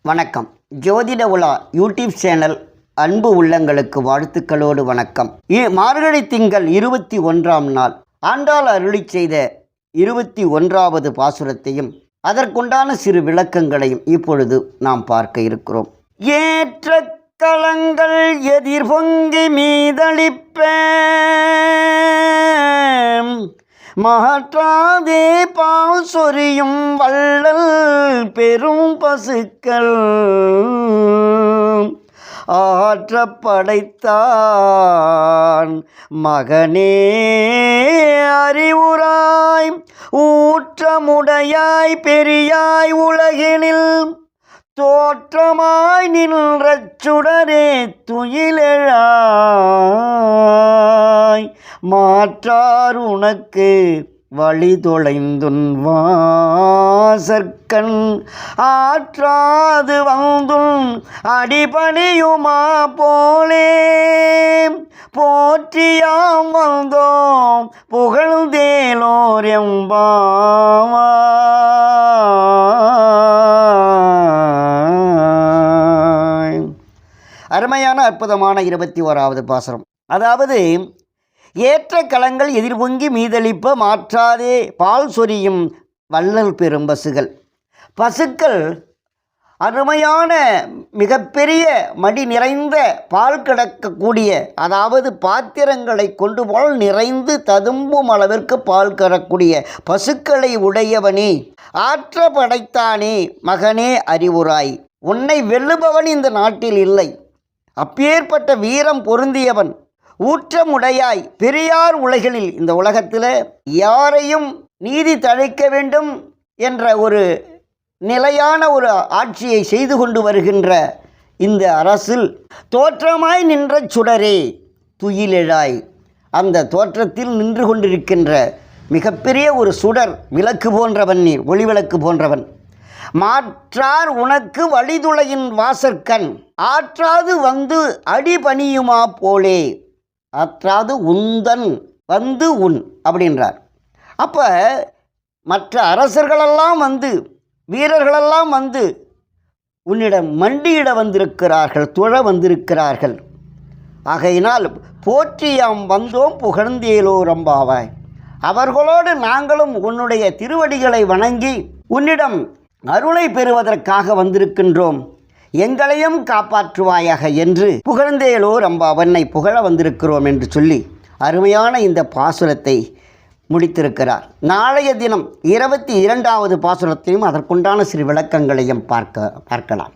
வணக்கம். ஜோதிட உலா யூடியூப் சேனல் அன்பு உள்ளங்களுக்கு வாழ்த்துக்களோடு வணக்கம். மார்கழி திங்கள் 21ஆம் நாள் ஆண்டாள் அருளி செய்த 21வது பாசுரத்தையும் அதற்குண்டான சிறு விளக்கங்களையும் இப்பொழுது நாம் பார்க்க இருக்கிறோம். ஏற்ற களங்கள் எதிர்பொங்கி மீதளிப்ப மாற்றாதே பால் சொரியும் வள்ளல் பெரும் பசுக்கள் ஆற்ற படைத்தான் மகனே அறிவுராய் ஊற்றமுடையாய் பெரியாய் உலகினில் தோற்றமாய் நின்ற சுடரே துயிலெழாய் மாற்றார் உனக்கு வழி தொலைந்துன் வாசற்கண் ஆற்றாது வந்துன் அடிபணியுமா போலே போற்றியாம் வந்தோம் புகழ்ந்தேலோர் எம்பாவா. அருமையான அற்புதமான 21வது பாசுரம். அதாவது ஏற்ற களங்கள் எதிர்பொங்கி மீதளிப்ப மாற்றாதே பால் சொரியும் வள்ளல் பெரும் பசுகள். பசுக்கள் அருமையான மிகப்பெரிய மடி நிறைந்த பால் கிடக்கக்கூடிய, அதாவது பாத்திரங்களை கொண்டு போல் நிறைந்து ததும்பும் அளவிற்கு பால் கறக்கூடிய பசுக்களை உடையவனே, ஆற்ற படைத்தானே மகனே அறிவுராய். உன்னை வெல்லுபவன் இந்த நாட்டில் இல்லை. அப்பேற்பட்ட வீரம் பொருந்தியவன், ஊற்றமுடையாய் பெரியார் உலகில், இந்த உலகத்தில் யாரையும் நீதி தழைக்க வேண்டும் என்ற ஒரு நிலையான ஒரு ஆட்சியை செய்து கொண்டு வருகின்ற இந்த அரசில் தோற்றமாய் நின்ற சுடரே துயிலெழாய். அந்த தோற்றத்தில் நின்று கொண்டிருக்கின்ற மிகப்பெரிய ஒரு சுடர் விளக்கு போன்றவன், நீர் ஒளிவிளக்கு போன்றவன். மாற்றார் உனக்கு வழிதுளையின் வாசற்கண் ஆற்றாது வந்து அடிபணியுமா போலே. ஆற்றாது உந்தன் வந்து உன் அப்படின்றார். அப்போ மற்ற அரசர்களெல்லாம் வந்து, வீரர்களெல்லாம் வந்து உன்னிடம் மண்டியிட வந்திருக்கிறார்கள், துழ வந்திருக்கிறார்கள். ஆகையினால் போற்றியாம் வந்தோம் புகழ்ந்தேலோரம்பாவாய். அவர்களோடு நாங்களும் உன்னுடைய திருவடிகளை வணங்கி உன்னிடம் அருளை பெறுவதற்காக வந்திருக்கின்றோம், எங்களையும் காப்பாற்றுவாயாக என்று புகழ்ந்தேலோர் அம்பாவன்னை புகழ வந்திருக்கிறோம் என்று சொல்லி அருமையான இந்த பாசுரத்தை முடித்திருக்கிறார். நாளைய தினம் 22வது பாசுரத்தையும் அதற்குண்டான சிறு விளக்கங்களையும் பார்க்கலாம்.